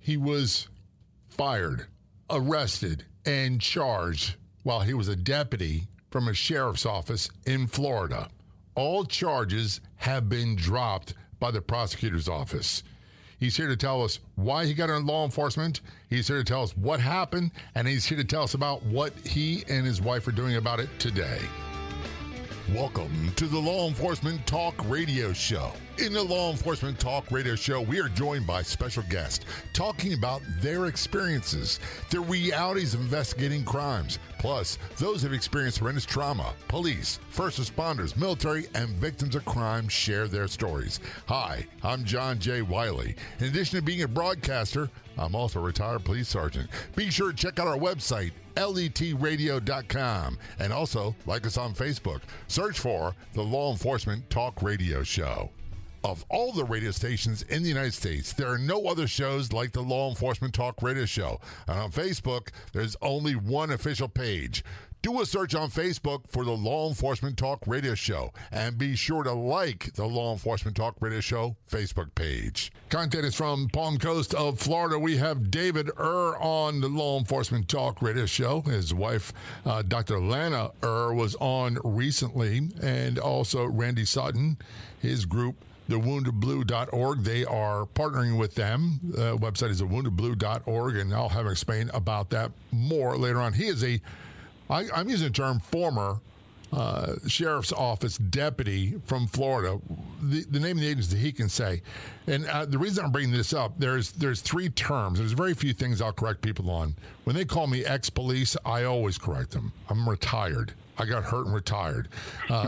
He was fired, arrested, and charged while he was a deputy from a sheriff's office in Florida. All charges have been dropped by the prosecutor's office. He's here to tell us why he got into law enforcement. He's here to tell us what happened, and he's here to tell us about what he and his wife are doing about it today. Welcome to the Law Enforcement Talk Radio Show. In the Law Enforcement Talk Radio Show, we are joined by special guests talking about their experiences, the realities of investigating crimes, plus those who have experienced horrendous trauma. Police, first responders, military, and victims of crime share their stories. Hi, I'm John J. Wiley. In addition to being a broadcaster, I'm also a retired police sergeant. Be sure to check out our website, letradio.com, and also like us on Facebook. Search for the Law Enforcement Talk Radio Show. Of all the radio stations in the United States, there are no other shows like the Law Enforcement Talk Radio Show. And on Facebook, there's only one official page. Do a search on Facebook for the Law Enforcement Talk Radio Show, and be sure to like the Law Enforcement Talk Radio Show Facebook page. Content is from Palm Coast of Florida. We have David on the Law Enforcement Talk Radio Show. His wife, Dr. Lana was on recently, and also Randy Sutton, his group, thewoundedblue.org. They are partnering with them. The website is thewoundedblue.org, and I'll have him explain about that more later on. He is I'm using the term former sheriff's office deputy from Florida. The name of the agency he can say. And the reason I'm bringing this up, there's three terms. There's very few things I'll correct people on. When they call me ex-police, I always correct them. I'm retired. I got hurt and retired.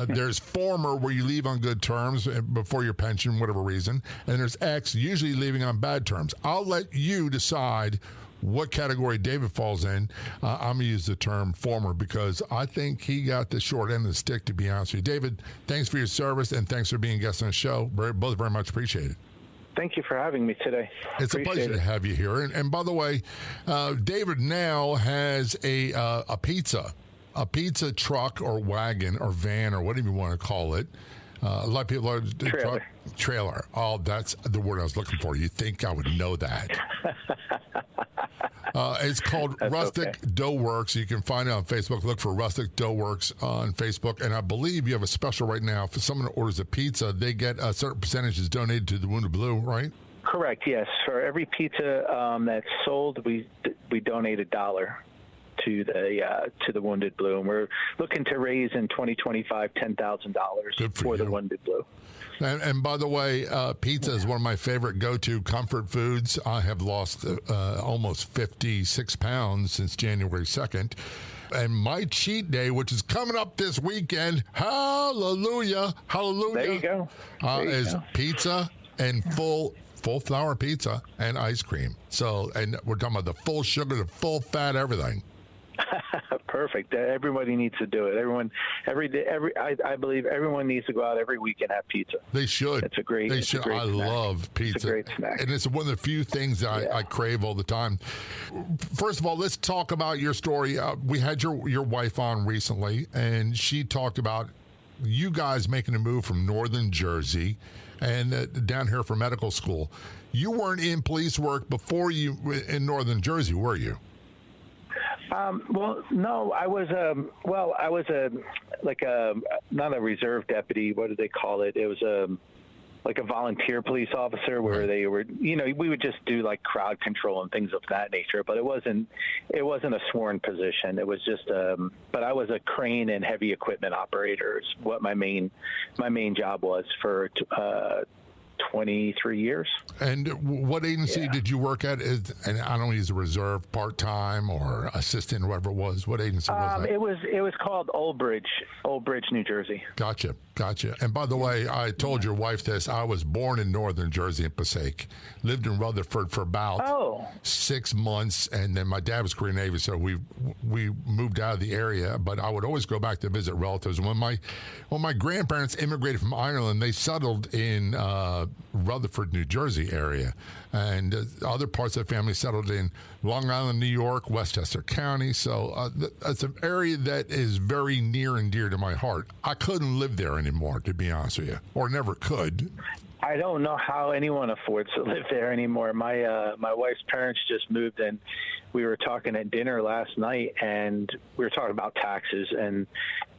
There's former, where you leave on good terms before your pension, whatever reason. And there's ex, usually leaving on bad terms. I'll let you decide what category David falls in. I'm going to use the term former because I think he got the short end of the stick, to be honest with you. David, thanks for your service, and thanks for being a guest on the show. Both very much appreciated. Thank you for having me today. It's a pleasure to have you here. And by the way, David now has a pizza truck or wagon or van or whatever you want to call it. A lot of people are trailer. Oh, that's the word I was looking for. You'd think I would know that. It's called Rustic Dough Works. You can find it on Facebook. Look for Rustic Dough Works on Facebook. And I believe you have a special right now. For someone who orders a pizza, they get a certain percentage is donated to the Wounded Blue, right? Correct, yes. For every pizza that's sold, we donate $1 to the Wounded Blue, and we're looking to raise in 2025 $10,000 for the Wounded Blue. And by the way, pizza is one of my favorite go-to comfort foods. I have lost almost 56 pounds since January 2nd. And my cheat day, which is coming up this weekend, hallelujah, there you go. Is pizza and full flour pizza and ice cream. So, and we're talking about the full sugar, the full fat, everything. Perfect. Everybody needs to do it. I believe everyone needs to go out every week and have pizza. They should. It's a great snack. I love pizza. It's a great snack. And it's one of the few things that I crave all the time. First of all, let's talk about your story. We had your wife on recently, and she talked about you guys making a move from northern Jersey and down here for medical school. You weren't in police work before you in northern Jersey, were you? Well, no, I was not a reserve deputy. What do they call it? It was like a volunteer police officer where they were, we would just do like crowd control and things of that nature, but it wasn't a sworn position. It was just, but I was a crane and heavy equipment operator is what my main job was for 23 years. And what agency did you work at? And I don't know, he's a reserve, part-time, or assistant, or whatever it was. What agency was that? It was called Old Bridge, New Jersey. Gotcha. And by the way, I told your wife this. I was born in northern Jersey in Passaic. Lived in Rutherford for about 6 months, and then my dad was Korean Navy, so we moved out of the area. But I would always go back to visit relatives. When my grandparents immigrated from Ireland, they settled in Rutherford, New Jersey area, and other parts of the family settled in Long Island, New York, Westchester County. So that's an area that is very near and dear to my heart. I couldn't live there anymore, to be honest with you, or never could. I don't know how anyone affords to live there anymore. My wife's parents just moved, and we were talking at dinner last night, and we were talking about taxes and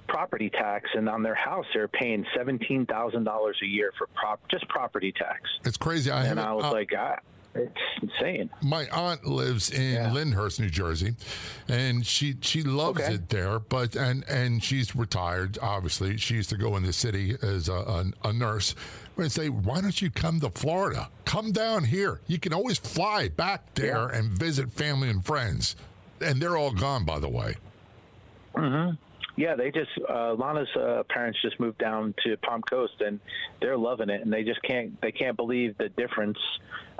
property tax, and on their house they're paying $17,000 a year for just property tax. It's crazy. I was like, it's insane. My aunt lives in Lyndhurst, New Jersey, and she loves it there. But and she's retired. Obviously, she used to go in the city as a nurse. But I say, why don't you come to Florida? Come down here. You can always fly back there and visit family and friends, and they're all gone, by the way. Mm-hmm. Yeah, they just Lana's parents just moved down to Palm Coast, and they're loving it, and they just can't believe the difference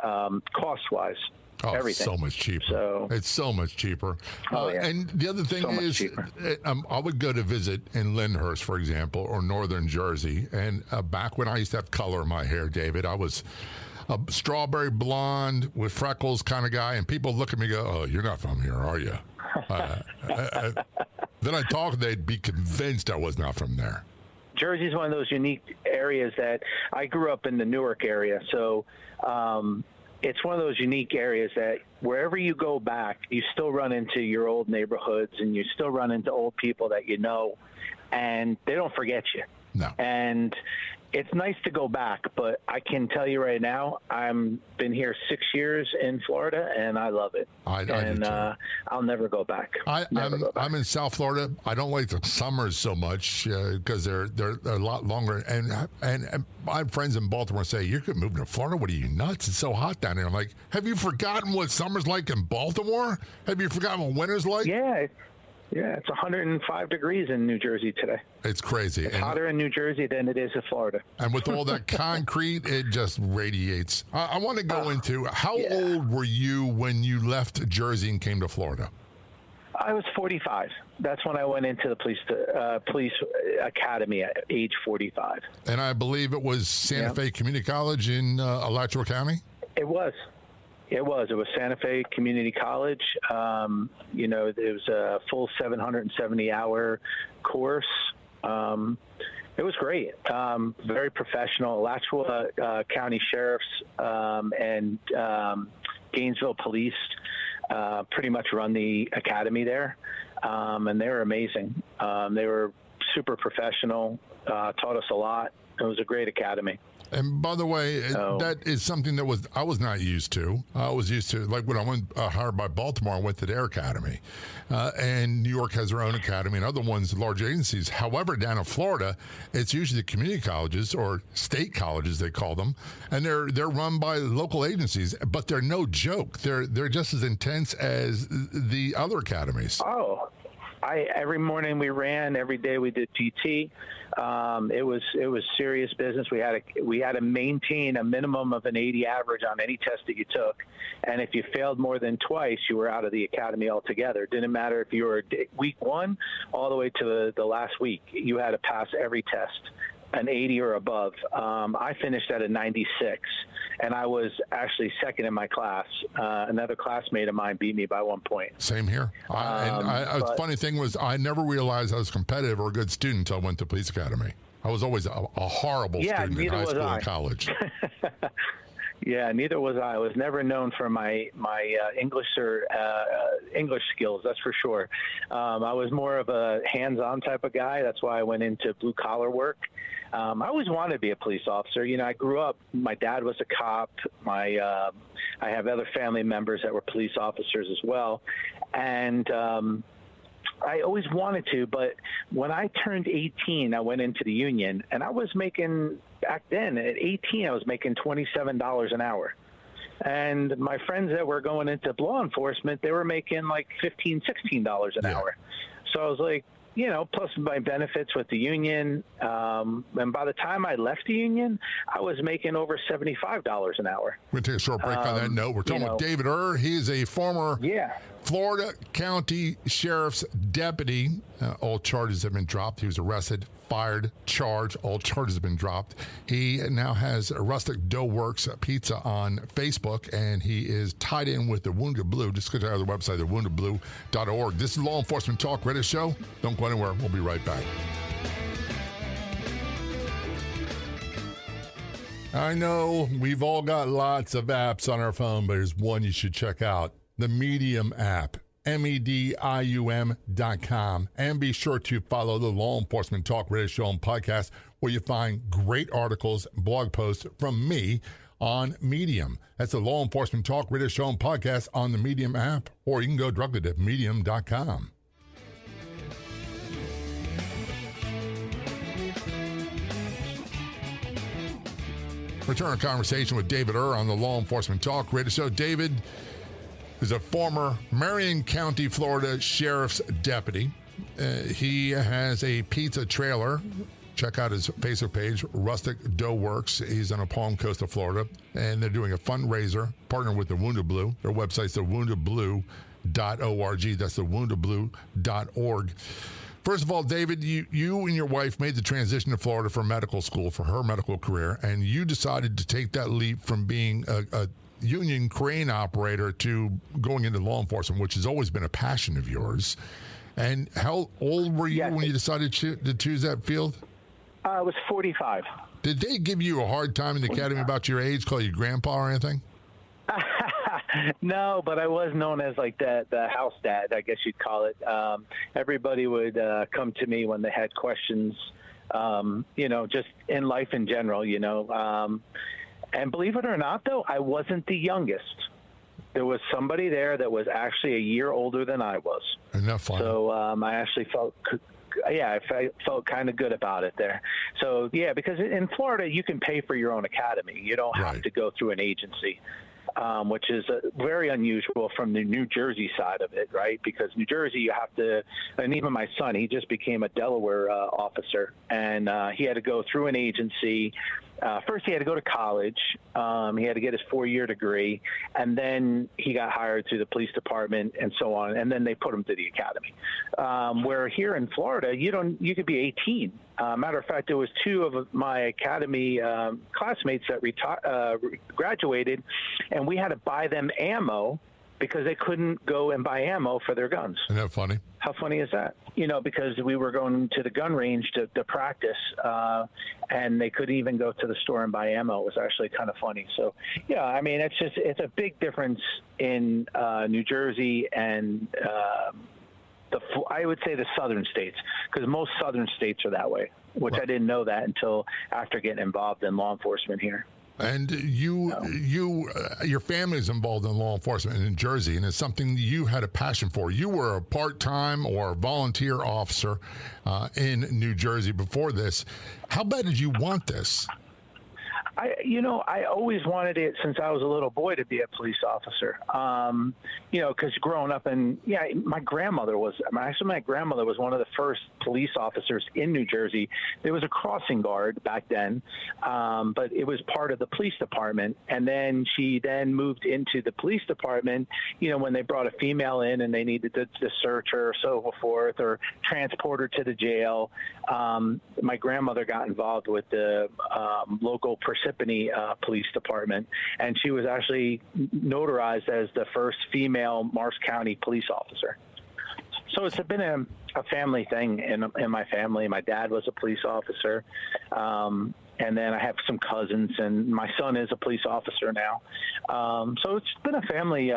cost-wise. Oh, everything. So much cheaper. It's so much cheaper. And the other thing is, I would go to visit in Lyndhurst, for example, or northern Jersey, and back when I used to have color in my hair, David, I was a strawberry blonde with freckles kind of guy, and people look at me and go, "Oh, you're not from here, are you?" Then I talk, they'd be convinced I was not from there. Jersey's one of those unique areas that I grew up in the Newark area, so it's one of those unique areas that wherever you go back, you still run into your old neighborhoods, and you still run into old people that you know, and they don't forget you. No. And it's nice to go back, but I can tell you right now, I've been here 6 years in Florida, and I love it. I do too. I'll never go back. I'm in South Florida. I don't like the summers so much because they're a lot longer. And I have friends in Baltimore say, "You're moving to Florida? What are you, nuts? It's so hot down here." I'm like, have you forgotten what summer's like in Baltimore? Have you forgotten what winter's like? Yeah, it's 105 degrees in New Jersey today. It's crazy. It's hotter in New Jersey than it is in Florida. And with all that concrete, it just radiates. I want to go into, how old were you when you left Jersey and came to Florida? I was 45. That's when I went into the police academy at age 45. And I believe it was Santa Fe Community College in Alachua County? It was. It was Santa Fe Community College. It was a full 770-hour course. It was great. Very professional. Alachua County Sheriffs and Gainesville Police pretty much run the academy there, and they were amazing. They were super professional, taught us a lot. It was a great academy. And by the way, that is something that I was not used to. I was used to, like when I went hired by Baltimore, I went to their academy. And New York has their own academy, and other ones, large agencies. However, down in Florida, it's usually the community colleges or state colleges, they call them, and they're run by local agencies, but they're no joke. They're just as intense as the other academies. Oh, every morning we ran, every day we did PT. It was serious business. We had to maintain a minimum of an 80 average on any test that you took, and if you failed more than twice, you were out of the academy altogether. It didn't matter if you were week one all the way to the last week. You had to pass every test, an 80 or above. I finished at a 96, and I was actually second in my class. Another classmate of mine beat me by 1 point. Same here. The funny thing was, I never realized I was competitive or a good student until I went to police academy. I was always a horrible student in high school and college. Yeah, neither was I. I was never known for my English or English skills, that's for sure. I was more of a hands-on type of guy. That's why I went into blue-collar work. I always wanted to be a police officer. I grew up, my dad was a cop. I have other family members that were police officers as well. And I always wanted to, but when I turned 18, I went into the union, and I was making, back then, at 18, I was making $27 an hour. And my friends that were going into law enforcement, they were making like $15, $16 an hour. So I was like, plus my benefits with the union. And by the time I left the union, I was making over $75 an hour. We're going to take a short break on that note. We're talking with David Err. He is a former Florida County Sheriff's deputy. All charges have been dropped. He was arrested, fired, charged. All charges have been dropped. He now has a Rustic Dough Works Pizza on Facebook, and he is tied in with the Wounded Blue. Just go to our website, thewoundedblue.org. This is Law Enforcement Talk Radio Show. Don't go anywhere. We'll be right back. I know we've all got lots of apps on our phone, but there's one you should check out, the Medium app, medium.com. And be sure to follow the Law Enforcement Talk Radio Show and podcast, where you find great articles, blog posts from me on Medium. That's the Law Enforcement Talk Radio Show and podcast on the Medium app, or you can go directly to medium.com. Return our conversation with David on the Law Enforcement Talk Radio Show. David is a former Marion County, Florida Sheriff's deputy. He has a pizza trailer. Check out his Facebook page, Rustic Dough Works. He's on the Palm Coast of Florida, and they're doing a fundraiser, partnering with the Wounded Blue. Their website's thewoundedblue.org. That's thewoundedblue.org. First of all, David, you and your wife made the transition to Florida for medical school, for her medical career, and you decided to take that leap from being a union crane operator to going into law enforcement, which has always been a passion of yours. And how old were you when you decided to choose that field? I was 45. Did they give you a hard time in the academy about your age, call you grandpa or anything? No, but I was known as like the house dad, I guess you'd call it. Everybody would come to me when they had questions, just in life in general, and believe it or not, though, I wasn't the youngest. There was somebody there that was actually a year older than I was. Isn't that funny? So I actually felt kind of good about it there. So, because in Florida, you can pay for your own academy. You don't have to go through an agency. Which is very unusual from the New Jersey side of it, right? Because New Jersey, you have to, and even my son, he just became a Delaware officer, and he had to go through an agency. First, he had to go to college. He had to get his 4-year degree, and then he got hired through the police department and so on, and then they put him to the academy. Where here in Florida, you could be 18. Matter of fact, there was 2 of my academy classmates that graduated, and we had to buy them ammo because they couldn't go and buy ammo for their guns. Isn't that funny? How funny is that? Because we were going to the gun range to practice, and they couldn't even go to the store and buy ammo. It was actually kind of funny. So, it's a big difference in New Jersey and I would say the southern states, because most southern states are that way, which I didn't know that until after getting involved in law enforcement here. And your family's involved in law enforcement in Jersey, and it's something you had a passion for. You were a part-time or volunteer officer in New Jersey before this. How bad did you want this? I always wanted it since I was a little boy to be a police officer. Because growing up my grandmother was one of the first police officers in New Jersey. There was a crossing guard back then, but it was part of the police department. And then she moved into the police department, when they brought a female in and they needed to search her or so forth or transport her to the jail. My grandmother got involved with the local Parsippany Police Department, and she was actually notarized as the first female Marsh County police officer. So it's been a family thing in my family. My dad was a police officer, and then I have some cousins, and my son is a police officer now. So it's been a family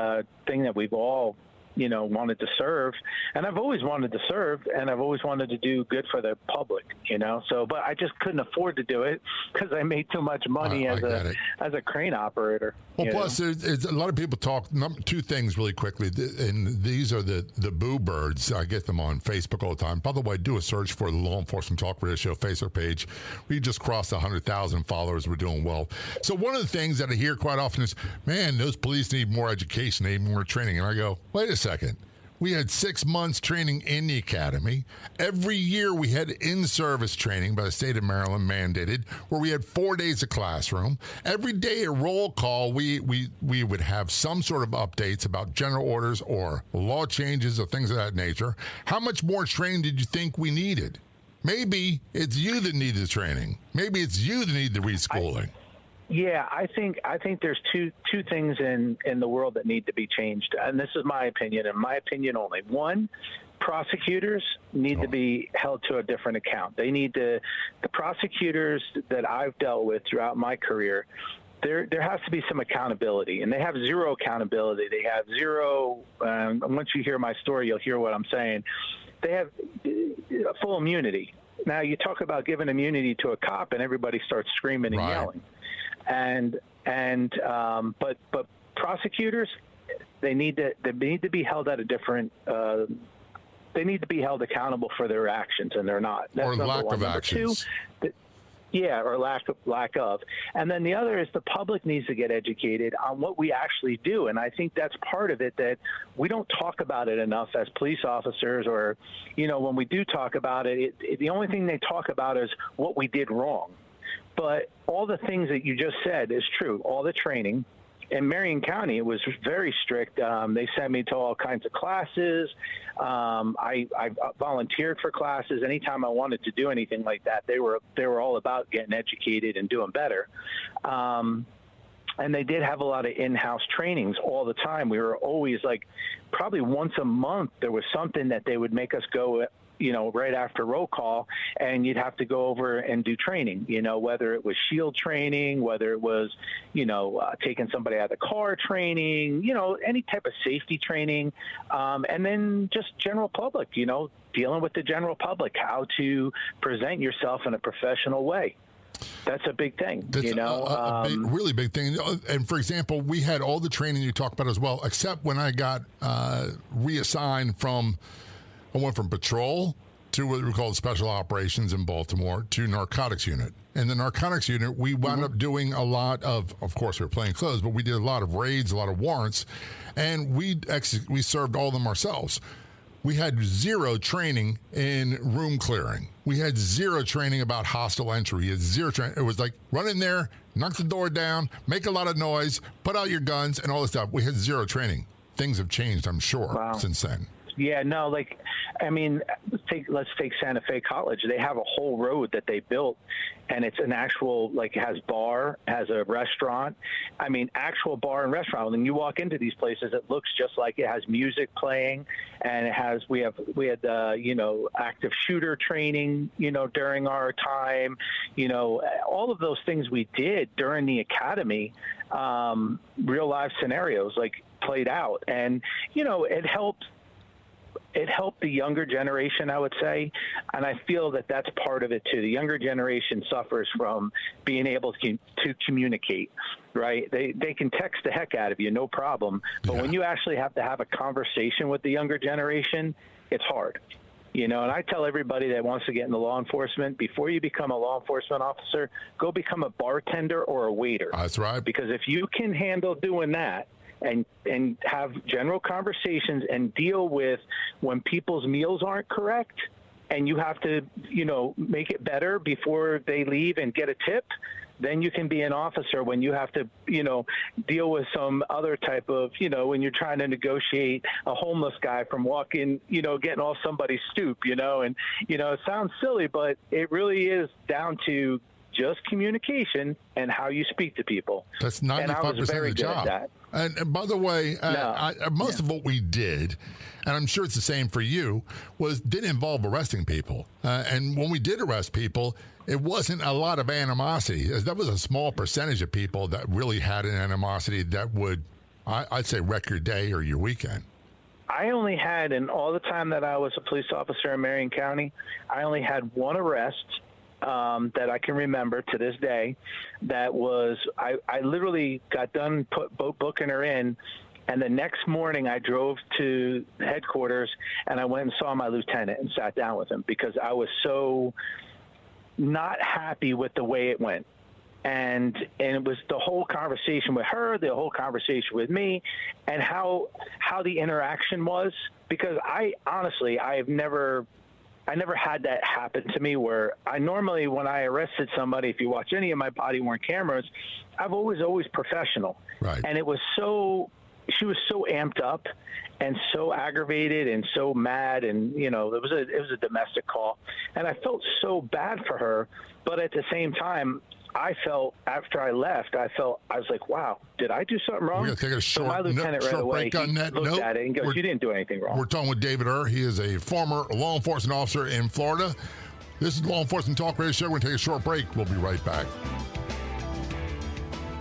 thing that we've all wanted to serve, and I've always wanted to serve, and I've always wanted to do good for the public, but I just couldn't afford to do it because I made too much money as a crane operator. Well, plus there's a lot of people talk 2 things really quickly, and these are the boo birds. I get them on Facebook all the time. By the way, do a search for the Law Enforcement Talk Radio Show Facebook page. We just crossed 100,000 followers. We're doing well. So one of the things that I hear quite often is, man, those police need more education, they need more training. And I go, wait a second. We had 6 months training in the academy. Every year we had in-service training by the state of Maryland mandated, where we had 4 days of classroom. Every day at roll call, we would have some sort of updates about general orders or law changes or things of that nature. How much more training did you think we needed? Maybe it's you that needed the training. Maybe it's you that need the reschooling. Yeah, I think there's two things in the world that need to be changed, and this is my opinion, and my opinion only. One, prosecutors need to be held to a different account. They need to, the prosecutors that I've dealt with throughout my career, there has to be some accountability, and they have zero accountability. They have zero. Once you hear my story, you'll hear what I'm saying. They have full immunity. Now you talk about giving immunity to a cop, and everybody starts screaming and yelling. But prosecutors, they need to be held at a different. They need to be held accountable for their actions, and they're not. That's or lack of actions. Or lack of. And then the other is the public needs to get educated on what we actually do. And I think that's part of it, that we don't talk about it enough as police officers, or, when we do talk about it, the only thing they talk about is what we did wrong. But all the things that you just said is true. All the training. In Marion County, it was very strict. They sent me to all kinds of classes. I volunteered for classes. Anytime I wanted to do anything like that, they were all about getting educated and doing better. And they did have a lot of in-house trainings all the time. We were always probably once a month, there was something that they would make us go right after roll call, and you'd have to go over and do training, whether it was shield training, whether it was, taking somebody out of the car training, any type of safety training. And then just general public, dealing with the general public, how to present yourself in a professional way. That's a big thing, That's really big thing. And for example, we had all the training you talked about as well, except when I got reassigned I went from patrol to what we call special operations in Baltimore to narcotics unit. And the narcotics unit, we wound up doing a lot of course, we were playing clothes, but we did a lot of raids, a lot of warrants, and we served all of them ourselves. We had zero training in room clearing. We had zero training about hostile entry. We had zero training. It was like, run in there, knock the door down, make a lot of noise, put out your guns, and all this stuff. We had zero training. Things have changed, I'm sure, since then. Yeah, no, let's take Santa Fe College. They have a whole road that they built, and it's an actual, it has bar, has a restaurant. Actual bar and restaurant. When you walk into these places, it looks just like it has music playing, and we had active shooter training, during our time, all of those things we did during the academy, real life scenarios played out, and it helped the younger generation, I would say, and I feel that that's part of it too. The younger generation suffers from being able to communicate, right? They can text the heck out of you, no problem, but when you actually have to have a conversation with the younger generation, it's hard. And I tell everybody that wants to get into law enforcement, before you become a law enforcement officer, go become a bartender or a waiter. That's right. Because if you can handle doing that, and have general conversations and deal with when people's meals aren't correct, and you have to, make it better before they leave and get a tip, then you can be an officer. When you have to, deal with some other type of, when you're trying to negotiate a homeless guy from walking, getting off somebody's stoop, and, it sounds silly, but it really is down to just communication and how you speak to people. That's 95% of the job. And by the way, most of what we did, and I'm sure it's the same for you, didn't involve arresting people. And when we did arrest people, it wasn't a lot of animosity. That was a small percentage of people that really had an animosity that would, I'd say, wreck your day or your weekend. I only had, in all the time that I was a police officer in Marion County, I only had one arrest that I can remember to this day. That was, I literally got done booking her in, and the next morning I drove to headquarters and I went and saw my lieutenant and sat down with him because I was so not happy with the way it went. And it was the whole conversation with her, the whole conversation with me, and how the interaction was, because I never had that happen to me, where I normally, when I arrested somebody, if you watch any of my body-worn cameras, I've always professional. Right. And she was so amped up and so aggravated and so mad, and it was a domestic call, and I felt so bad for her, but at the same time, I felt after I left, I was like, wow, did I do something wrong? We're going to take a so my lieutenant right away break on that. Looked at it and goes, you didn't do anything wrong. We're talking with David Err. He is a former law enforcement officer in Florida. This is Law Enforcement Talk Radio Show. We're going to take a short break. We'll be right back.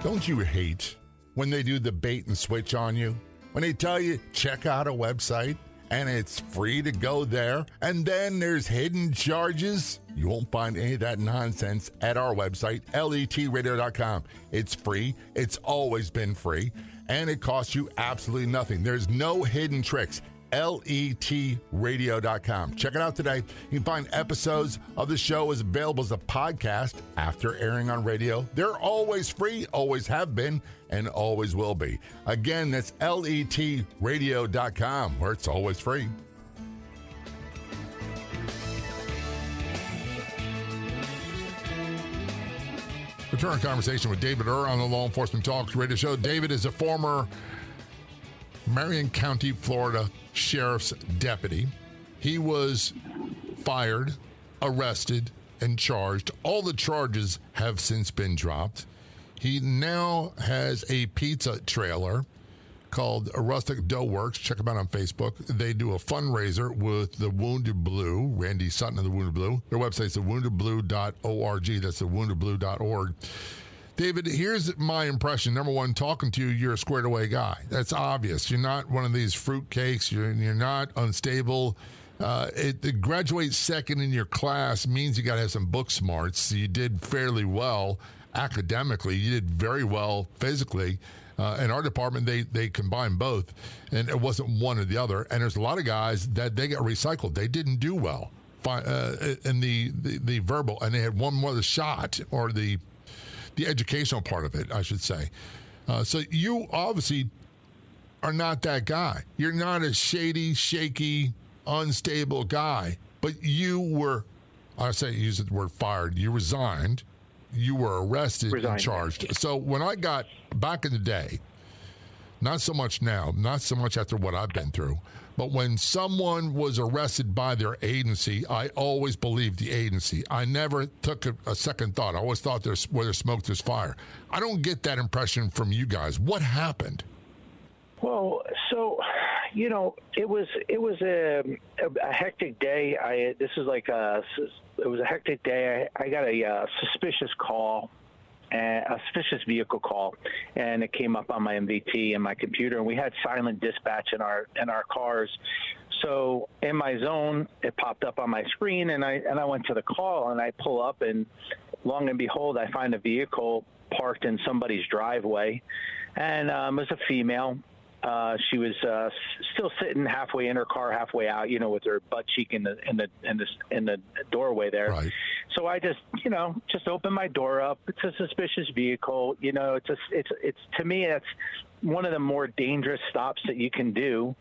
Don't you hate when they do the bait and switch on you? When they tell you, check out a website, and it's free to go there, and then there's hidden charges? You won't find any of that nonsense at our website, letradio.com. It's free. It's always been free, and it costs you absolutely nothing. There's no hidden tricks. letradio.com. Check it out today. You can find episodes of the show is available as a podcast after airing on radio. They're always free, always have been, and always will be. Again, that's letradio.com, where it's always free. Return conversation with David Err on the Law Enforcement Talk Radio Show. David is a former Marion County, Florida Sheriff's deputy. He was fired, arrested, and charged. All the charges have since been dropped. He now has a pizza trailer called Rustic Dough Works. Check them out on Facebook. They do a fundraiser with the Wounded Blue, Randy Sutton of the Wounded Blue. Their website's thewoundedblue.org. That's thewoundedblue.org. David, here's my impression. Number one, talking to you, you're a squared away guy. That's obvious. You're not one of these fruitcakes. You're not unstable. To graduate second in your class means you got to have some book smarts. You did fairly well academically. You did very well physically. In our department, they combine both, and it wasn't one or the other. And there's a lot of guys that they got recycled. They didn't do well in the verbal, and they had one more shot, or the educational part of it, I should say. So you obviously are not that guy. You're not a shady, shaky, unstable guy. But you were, use the word fired. You resigned. You were arrested and charged. So when I got back in the day, not so much now, not so much after what I've been through, but when someone was arrested by their agency, I always believed the agency. I never took a second thought. I always thought where there's smoke, there's fire. I don't get that impression from you guys. What happened? Well, so, it was a hectic day. It was a hectic day. I got a suspicious call, a suspicious vehicle call, and it came up on my MVT and my computer, and we had silent dispatch in our cars. So in my zone, it popped up on my screen, and I went to the call, and I pull up, and long and behold, I find a vehicle parked in somebody's driveway, and it was a female. She was still sitting halfway in her car, halfway out, with her butt cheek in the doorway there. Right. So I just opened my door up. It's a suspicious vehicle. It's to me, it's one of the more dangerous stops that you can do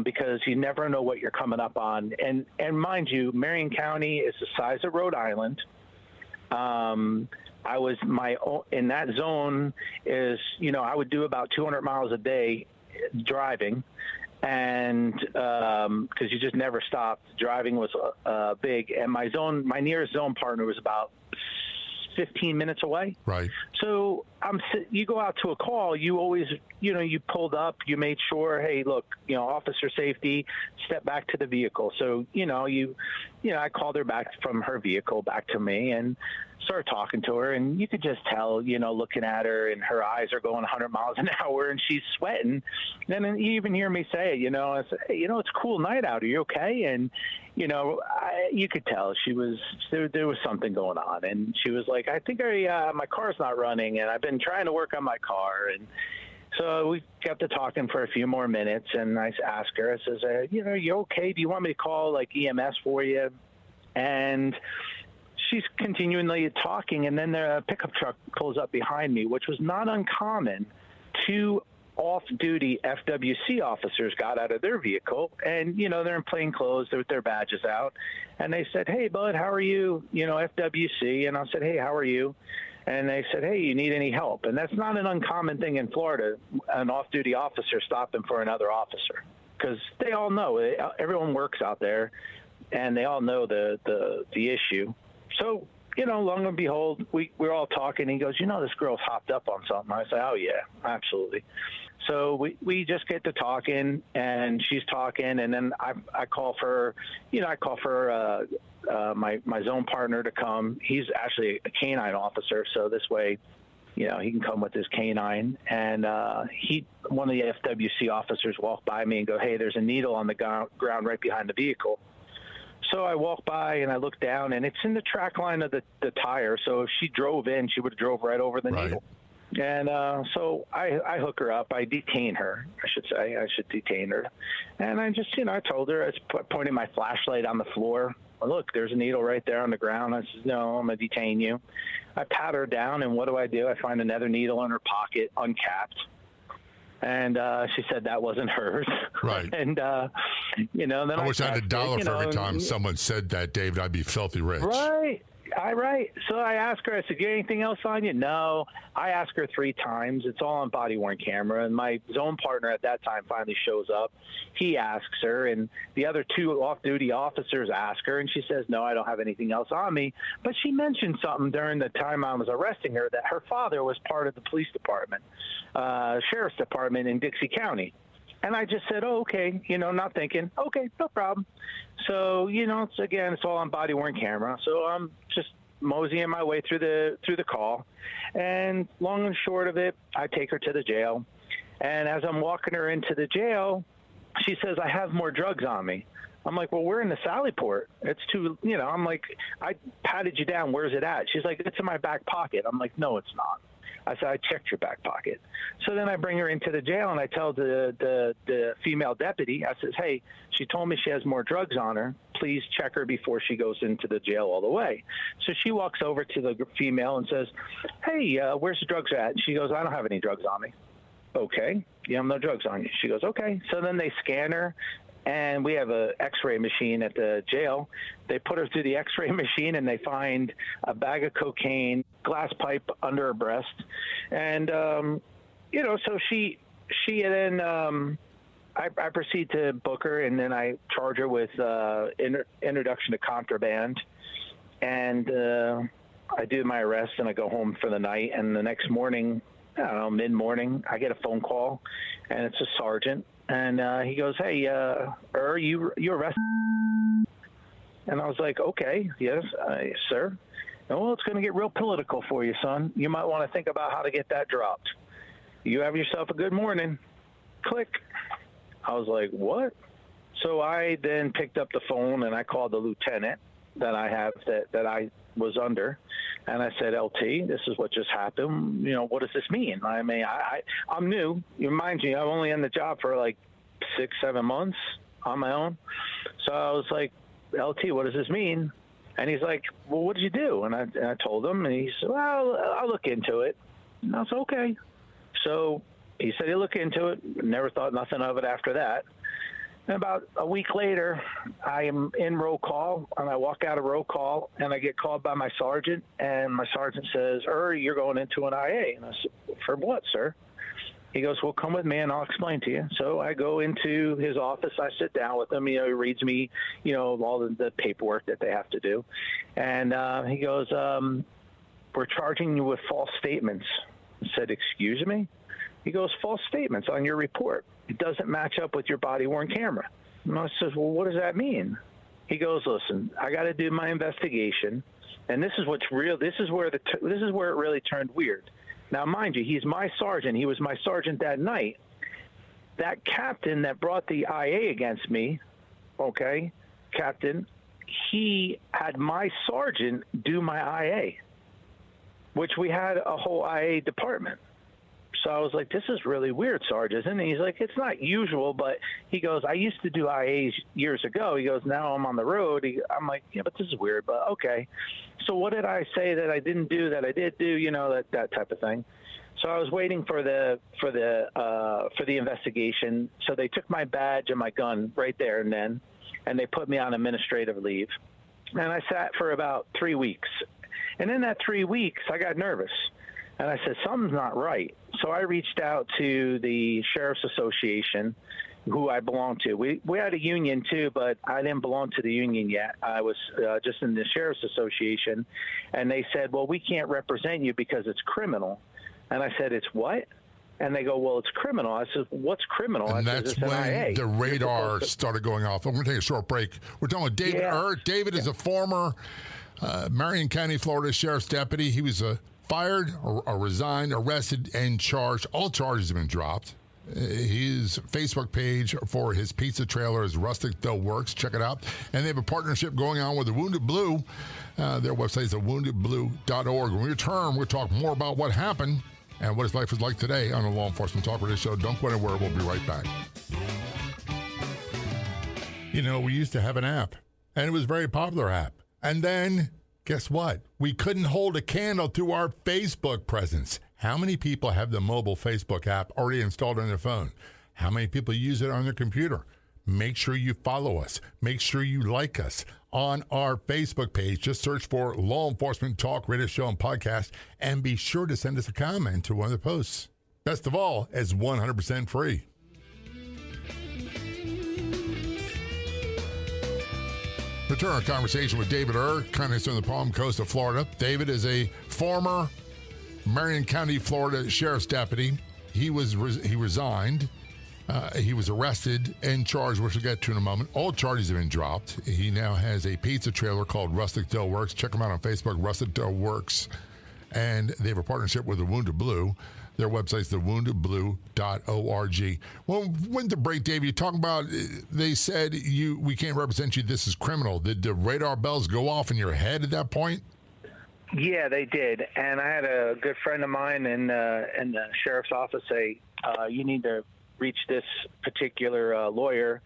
because you never know what you're coming up on. And mind you, Marion County is the size of Rhode Island. I was in that zone is, I would do about 200 miles a day driving, and because you just never stopped. Driving was big, and my nearest zone partner was about 15 minutes away. Right. So you go out to a call, you always, you pulled up, you made sure, hey, look, officer safety, step back to the vehicle. So, I called her back from her vehicle back to me and started talking to her, and you could just tell, looking at her, and her eyes are going 100 miles an hour, and she's sweating. And then you even hear me say it, I said, hey, it's a cool night out. Are you okay? And, you could tell there was something going on. And she was like, I think my car's not running, and I've been trying to work on my car. And so we kept to talking for a few more minutes, and I asked her, I says, you okay? Do you want me to call EMS for you? And she's continually talking, and then the pickup truck pulls up behind me, which was not uncommon. Two off-duty FWC officers got out of their vehicle, and, they're in plain clothes with their badges out. And they said, hey, bud, how are you? FWC. And I said, hey, how are you? And they said, hey, you need any help? And that's not an uncommon thing in Florida, an off-duty officer stopping for another officer, because they all know, everyone works out there, and they all know the issue. So Long and behold, we're all talking. He goes, this girl's hopped up on something. I say, oh, yeah, absolutely. So we just get to talking, and she's talking, and then I call for, my zone partner to come. He's actually a canine officer, so this way, he can come with his canine. And one of the FWC officers walked by me and go, hey, there's a needle on the ground right behind the vehicle. So I walk by and I look down, and it's in the track line of the tire. So if she drove in, she would have drove right over the needle. And so I hook her up. I detain her, I should say. I should detain her. And I just, I told her, I was pointing my flashlight on the floor. Well, look, there's a needle right there on the ground. I said, no, I'm going to detain you. I pat her down, and what do? I find another needle in her pocket, uncapped. And she said that wasn't hers. Right. And, then I wish I had $1 for every time someone said that, David. I'd be filthy rich. Right. Right. So I asked her, I said, "Get anything else on you?" No. I asked her 3 times. It's all on body-worn camera. And my zone partner at that time finally shows up. He asks her, and the other 2 off-duty officers ask her, and she says, no, I don't have anything else on me. But she mentioned something during the time I was arresting her, that her father was part of the police department, sheriff's department in Dixie County. And I just said, oh, okay, not thinking, okay, no problem. So, it's all on body-worn camera. So I'm just moseying my way through the call. And long and short of it, I take her to the jail. And as I'm walking her into the jail, she says, I have more drugs on me. I'm like, well, we're in the Sally Port. It's too, I'm like, I patted you down. Where's it at? She's like, it's in my back pocket. I'm like, no, it's not. I said, I checked your back pocket. So then I bring her into the jail, and I tell the female deputy, I says, hey, she told me she has more drugs on her. Please check her before she goes into the jail all the way. So she walks over to the female and says, hey, where's the drugs at? And she goes, I don't have any drugs on me. Okay, you have no drugs on you. She goes, okay. So then they scan her, and we have an X-ray machine at the jail. They put her through the X-ray machine, and they find a bag of cocaine, glass pipe under her breast. And, so she then, I proceed to book her, and then I charge her with introduction to contraband. And I do my arrest, and I go home for the night. And the next morning, I don't know, mid-morning, I get a phone call, and it's a sergeant. And he goes, hey, you arrested? And I was like, okay, yes, sir. Well, it's going to get real political for you, son. You might want to think about how to get that dropped. You have yourself a good morning. Click. I was like, what? So I then picked up the phone, and I called the lieutenant that I have that I was under. And I said, LT, this is what just happened. What does this mean? I mean, I'm new. Mind you, I'm only in the job for like 6-7 months on my own. So I was like, LT, what does this mean? And he's like, well, what did you do? And I told him, and he said, well, I'll look into it. And I was okay. So he said he'll look into it. Never thought nothing of it after that. And about a week later, I am in roll call, and I walk out of roll call, and I get called by my sergeant, and my sergeant says, you're going into an IA. And I said, for what, sir? He goes, well, come with me, and I'll explain to you. So I go into his office. I sit down with him. He reads me, all the paperwork that they have to do. And he goes, we're charging you with false statements. I said, excuse me? He goes, false statements on your report. It doesn't match up with your body-worn camera. And I says, well, what does that mean? He goes, listen, I got to do my investigation, and this is what's real. This is where it really turned weird. Now, mind you, he's my sergeant. He was my sergeant that night. That captain that brought the IA against me, okay, captain, he had my sergeant do my IA, which we had a whole IA department. So I was like, this is really weird, Sarge, isn't it? He's like, it's not usual, but he goes, I used to do IAs years ago. He goes, now I'm on the road. I'm like, yeah, but this is weird, but okay. So what did I say that I didn't do that I did do, that type of thing. So I was waiting for the investigation. So they took my badge and my gun right there and then, and they put me on administrative leave. And I sat for about 3 weeks. And in that 3 weeks, I got nervous. And I said, something's not right. So I reached out to the Sheriff's Association, who I belong to. We had a union too, but I didn't belong to the union yet. I was just in the Sheriff's Association, and they said, well, we can't represent you because it's criminal. And I said, it's what? And they go, well, it's criminal. I said, what's criminal? And I said, that's it's when an IA. the radar started going off. I'm going to take a short break. We're talking with David Ert. David is a former Marion County, Florida Sheriff's deputy. He was fired or resigned, arrested, and charged. All charges have been dropped. His Facebook page for his pizza trailer is Rustic Dough Works. Check it out. And they have a partnership going on with the Wounded Blue. Their website is woundedblue.org. When we return, we'll talk more about what happened and what his life is like today on the Law Enforcement Talk Radio Show. Don't go anywhere. We'll be right back. You know, we used to have an app, and it was a very popular app. And then, guess what? We couldn't hold a candle to our Facebook presence. How many people have the mobile Facebook app already installed on their phone? How many people use it on their computer? Make sure you follow us. Make sure you like us on our Facebook page. Just search for Law Enforcement Talk Radio Show and Podcast, and be sure to send us a comment to one of the posts. Best of all, it's 100% free. Return our conversation with David kind of on the Palm Coast of Florida. David is a former Marion County, Florida Sheriff's deputy. He resigned. He was arrested and charged, which we'll get to in a moment. All charges have been dropped. He now has a pizza trailer called Rustic Dough Works. Check him out on Facebook, Rustic Dough Works. And they have a partnership with the Wounded Blue. Their website is thewoundedblue.org. Well, went to break, Dave. You talking about, they said we can't represent you. This is criminal. Did the radar bells go off in your head at that point? Yeah, they did. And I had a good friend of mine in the sheriff's office say, you need to reach this particular lawyer.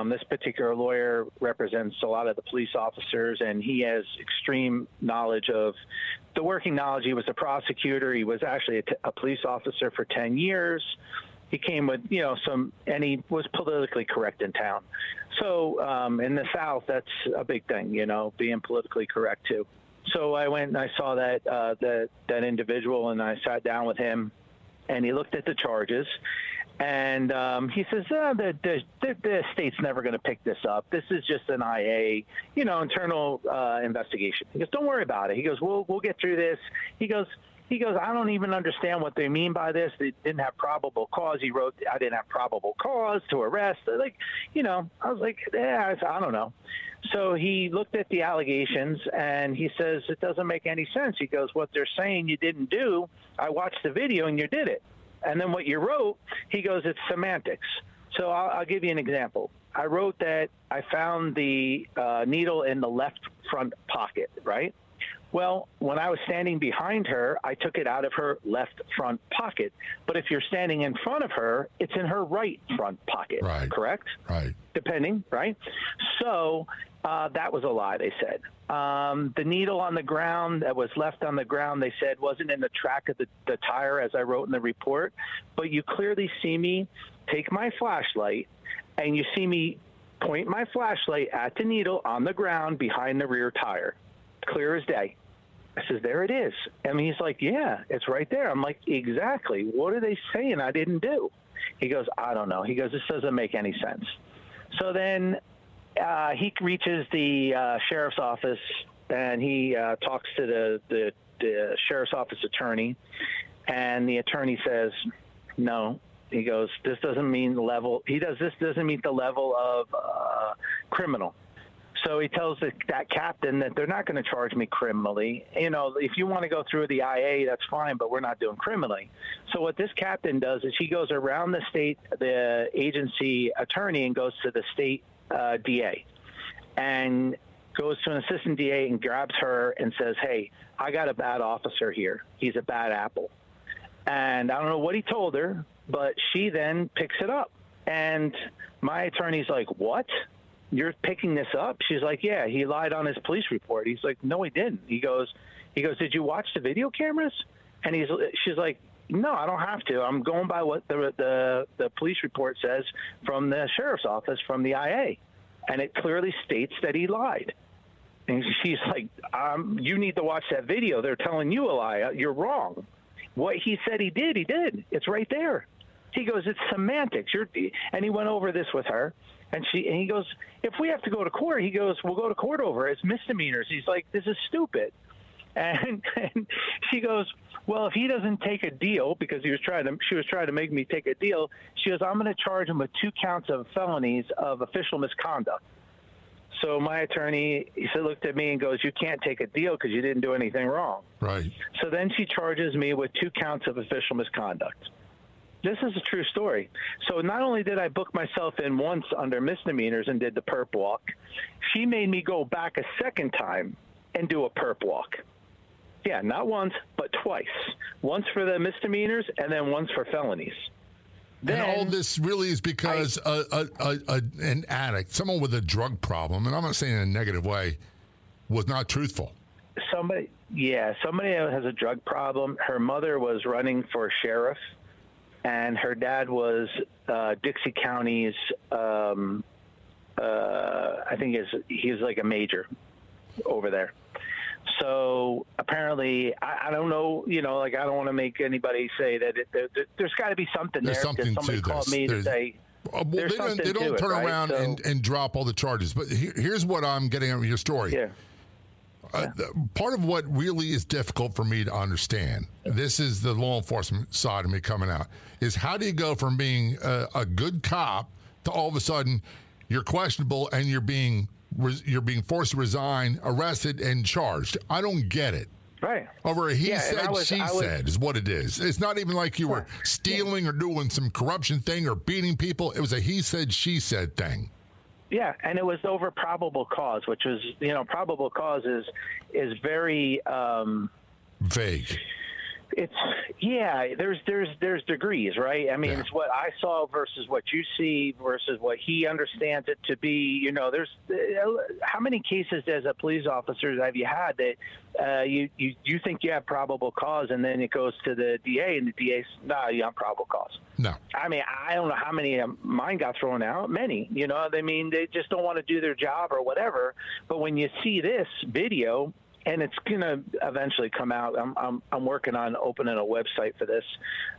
This particular lawyer represents a lot of the police officers, and he has extreme knowledge of the working knowledge. He was a prosecutor. He was actually a police officer for 10 years. He came with, and he was politically correct in town. So in the South, that's a big thing, being politically correct too. So I went and I saw that individual, and I sat down with him, and he looked at the charges. And he says, the state's never going to pick this up. This is just an IA, internal investigation. He goes, don't worry about it. He goes, we'll get through this. He goes, I don't even understand what they mean by this. They didn't have probable cause. He wrote, I didn't have probable cause to arrest. I was like, I don't know. So he looked at the allegations, and he says, it doesn't make any sense. He goes, what they're saying you didn't do, I watched the video and you did it. And then what you wrote, he goes, it's semantics. So I'll give you an example. I wrote that I found the needle in the left front pocket, right? Well, when I was standing behind her, I took it out of her left front pocket. But if you're standing in front of her, it's in her right front pocket, right. Correct? Right. Depending, right? So that was a lie, they said. The needle on the ground that was left on the ground, they said, wasn't in the track of the tire, as I wrote in the report. But you clearly see me take my flashlight, and you see me point my flashlight at the needle on the ground behind the rear tire. Clear as day. I says, there it is. And he's like, yeah, it's right there. I'm like, exactly. What are they saying I didn't do? He goes, I don't know. He goes, this doesn't make any sense. So then he reaches the sheriff's office, and he talks to the sheriff's office attorney, and the attorney says, no. He goes, this doesn't mean the level. This doesn't meet the level of criminal. So he tells that captain that they're not going to charge me criminally. If you want to go through the IA, that's fine, but we're not doing criminally. So what this captain does is he goes around the agency attorney, and goes to the state DA, and goes to an assistant DA and grabs her and says, hey, I got a bad officer here. He's a bad apple. And I don't know what he told her, but she then picks it up. And my attorney's like, what? You're picking this up? She's like, yeah, he lied on his police report. He's like, no, he didn't. He goes, did you watch the video cameras? And she's like, no, I don't have to. I'm going by what the police report says from the sheriff's office, from the IA. And it clearly states that he lied. And she's like, you need to watch that video. They're telling you a lie. You're wrong. What he said he did, he did. It's right there. He goes, it's semantics. And he went over this with her. And he goes, if we have to go to court, he goes, we'll go to court over it. It's misdemeanors. He's like, this is stupid. And she goes, well, if he doesn't take a deal, because she was trying to make me take a deal, she goes, I'm going to charge him with 2 counts of felonies of official misconduct. So my attorney, he looked at me and goes, you can't take a deal because you didn't do anything wrong. Right. So then she charges me with 2 counts of official misconduct. This is a true story. So not only did I book myself in once under misdemeanors and did the perp walk, she made me go back a second time and do a perp walk. Yeah, not once, but twice. Once for the misdemeanors and then once for felonies. And all this really is because an addict, someone with a drug problem, and I'm not saying in a negative way, was not truthful. Somebody who has a drug problem. Her mother was running for sheriff, and her dad was Dixie County's, I think he's like a major over there. So apparently, I don't know, I don't want to make anybody say that there's got to be something there. There's something somebody to called this. me to say, they don't turn around and drop all the charges. But here's what I'm getting at your story. Yeah. Part of what really is difficult for me to understand, this is the law enforcement side of me coming out, is how do you go from being a good cop to all of a sudden you're questionable and you're being forced to resign, arrested, and charged? I don't get it. Right. Over a he said, she said is what it is. It's not even like you were stealing or doing some corruption thing or beating people. It was a he said, she said thing. Yeah, and it was over probable cause, which was, probable cause is very vague. There's degrees, right? I mean, It's what I saw versus what you see versus what he understands it to be. There's how many cases as a police officer have you had that you think you have probable cause and then it goes to the DA and the DA's, no, you have probable cause. No. I mean, I don't know how many mine got thrown out. Many, they just don't want to do their job or whatever. But when you see this video, and it's going to eventually come out. I'm working on opening a website for this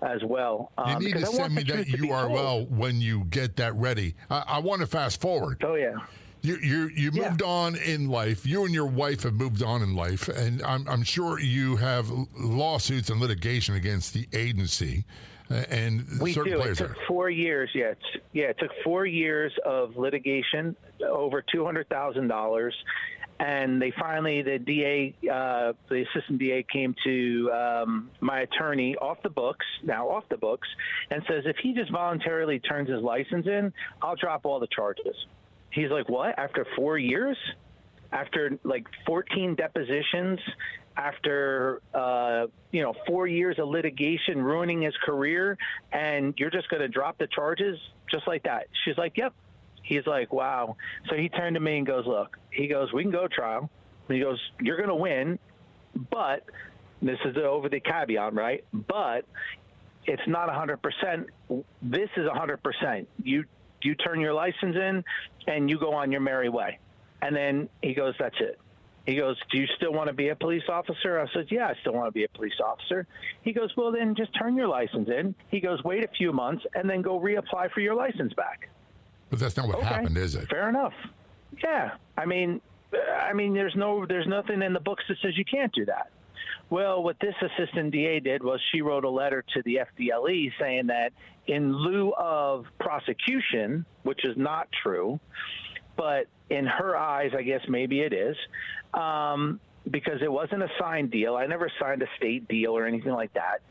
as well. You need to send me that URL when you get that ready. I want to fast forward. Oh, yeah. You moved on in life. You and your wife have moved on in life, and I'm sure you have lawsuits and litigation against the agency and we certain do. players. It took 4 years. It took 4 years of litigation, over $200,000. And they finally, the DA, the assistant DA came to my attorney off the books, and says, if he just voluntarily turns his license in, I'll drop all the charges. He's like, what? After 4 years? After like 14 depositions? After, 4 years of litigation ruining his career, and you're just going to drop the charges just like that? She's like, yep. He's like, wow. So he turned to me and goes, look, he goes, we can go to trial. He goes, you're going to win, but this is over the caveat, right? But it's not 100%. This is 100%. You turn your license in and you go on your merry way. And then he goes, that's it. He goes, do you still want to be a police officer? I said, yeah, I still want to be a police officer. He goes, well, then just turn your license in. He goes, wait a few months and then go reapply for your license back. But that's not what happened, is it? Fair enough. Yeah. I mean, there's nothing in the books that says you can't do that. Well, what this assistant DA did was she wrote a letter to the FDLE saying that in lieu of prosecution, which is not true, but in her eyes, I guess maybe it is, because it wasn't a signed deal. I never signed a state deal or anything like that,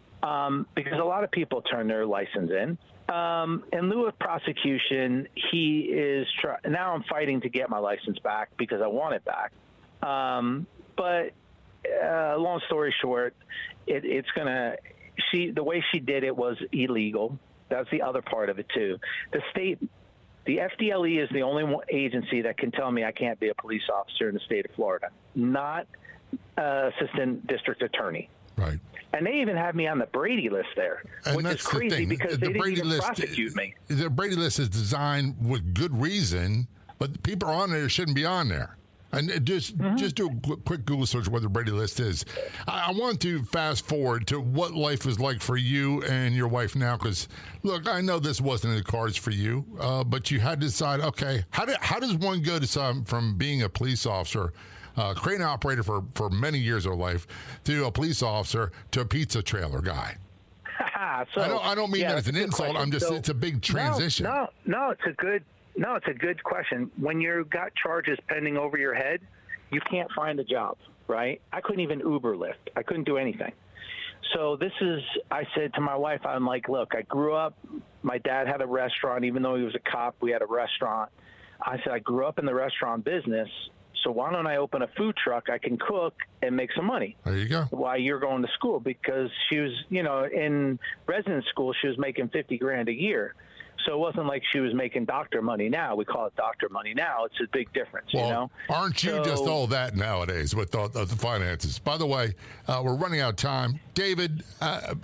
because a lot of people turn their license in. In lieu of prosecution, he is now I'm fighting to get my license back because I want it back. But long story short, the way she did it was illegal. That's the other part of it too. The FDLE is the only agency that can tell me I can't be a police officer in the state of Florida, not assistant district attorney. Right. And they even have me on the Brady list there, and which is crazy because they didn't even prosecute me. The Brady list is designed with good reason, but people are on there shouldn't be on there. And just do a quick Google search of what the Brady list is. I want to fast forward to what life is like for you and your wife now, because, look, I know this wasn't in the cards for you, but you had to decide, okay, how does one go to from being a police officer, crane operator for many years of life, to a police officer, to a pizza trailer guy? So, I don't mean that as an insult. I'm just, it's a big transition. No, it's a good question. When you've got charges pending over your head, you can't find a job, right? I couldn't even Uber Lyft. I couldn't do anything. So I said to my wife, I'm like, look, I grew up, my dad had a restaurant. Even though he was a cop, we had a restaurant. I said, I grew up in the restaurant business. So why don't I open a food truck? I can cook and make some money. There you go. While you're going to school, because she was, in residence school, she was making $50,000 a year. So it wasn't like she was making doctor money now. We call it doctor money now. It's a big difference, Aren't you just all that nowadays with the finances? By the way, we're running out of time. David,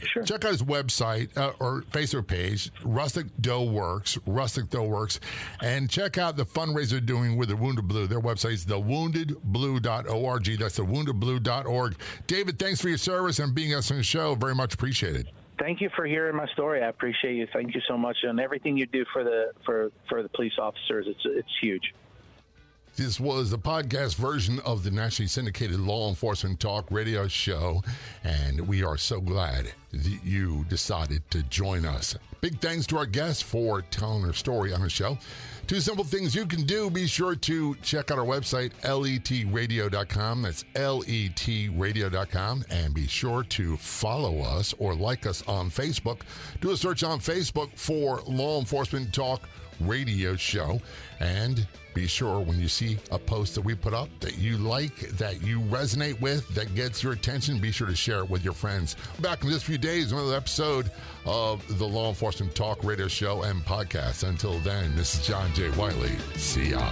Sure. Check out his website or Facebook page, Rustic Dough Works, and check out the fundraiser they're doing with the Wounded Blue. Their website is thewoundedblue.org. That's thewoundedblue.org. David, thanks for your service and being us on the show. Very much appreciated. Thank you for hearing my story. I appreciate you. Thank you so much, and everything you do for the police officers. It's huge. This was the podcast version of the nationally syndicated Law Enforcement Talk radio show, and we are so glad that you decided to join us. Big thanks to our guests for telling their story on the show. 2 simple things you can do. Be sure to check out our website, letradio.com. That's letradio.com. And be sure to follow us or like us on Facebook. Do a search on Facebook for Law Enforcement Talk Radio Show. And be sure when you see a post that we put up that you like, that you resonate with, that gets your attention, be sure to share it with your friends. Back in just a few days, another episode of the Law Enforcement Talk Radio Show and podcast. Until then, this is John J. Wiley. See ya.